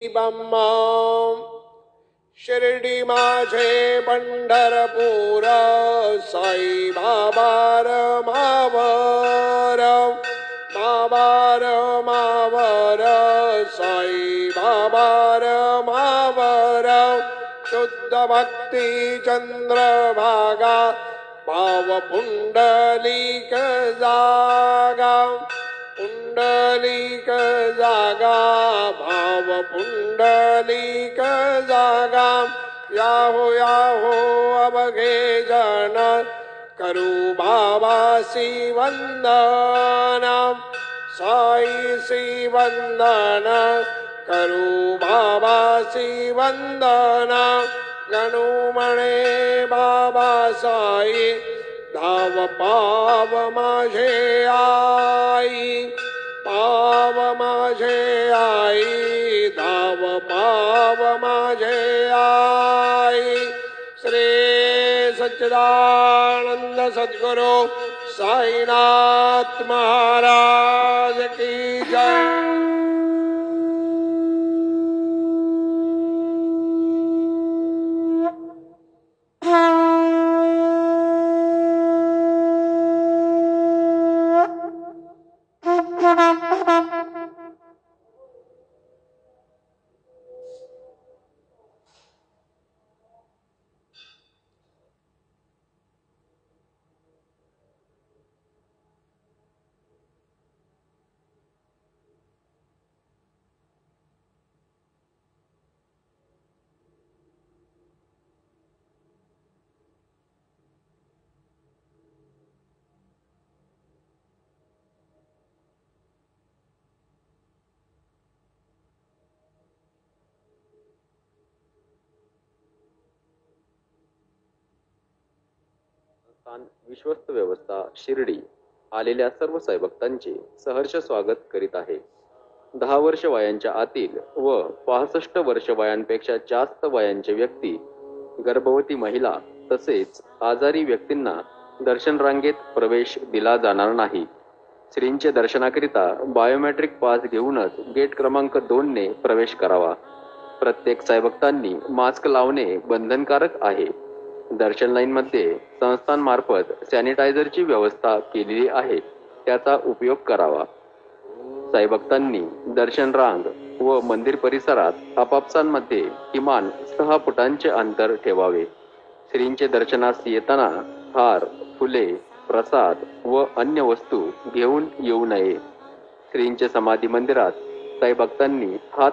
बम्मा शिर्डी माझे पंढरपूर साई बाबार मावर मावर मावर साई बाबार मावर शुद्ध भक्ती चंद्रभागा भाव पुंडलिक जागा पुंडलिक जागा भाव पुंडलिक जागा याहो अवघे जन करू बाबासी वंदन साईसी वंदन करू बाबासी वंदन गणू म्हणे बाबा साई धाव पाव माझे आई पाव माझे आई धाव पाव माझे आई श्री सच्चिदानंद सद्गुरु साईनाथ महाराज की जय। विश्वस्त व्यवस्था शिर्डी आलेल्या सर्व साईभक्तांचे सहर्ष स्वागत करीत आहे। 10 वर्ष वयांच्या आतील व 65 वर्ष वयांपेक्षा जास्त वयांचे व्यक्ती, गर्भवती महिला तसेच आजारी व्यक्तींना दर्शन रांगेत प्रवेश दिला जाणार नाही। श्रींचे दर्शनाकरिता बायोमेट्रिक पास घेऊनच गेट क्रमांक 2 ने प्रवेश करावा। प्रत्येक साईभक्तांनी मास्क लावणे बंधनकारक आहे। दर्शन लाईन मध्ये संस्थांमार्फत सॅनिटायझरची व्यवस्था केलेली आहे, त्याचा उपयोग करावा। साईभक्तांनी दर्शन रांग व मंदिर परिसरात आपापसांमध्ये किमान 6 फुटांचे अंतर ठेवावे। श्रींचे दर्शनास येताना हार, फुले, प्रसाद व अन्य वस्तू घेऊन येऊ नये। श्रींचे समाधी मंदिरात साईभक्तांनी हात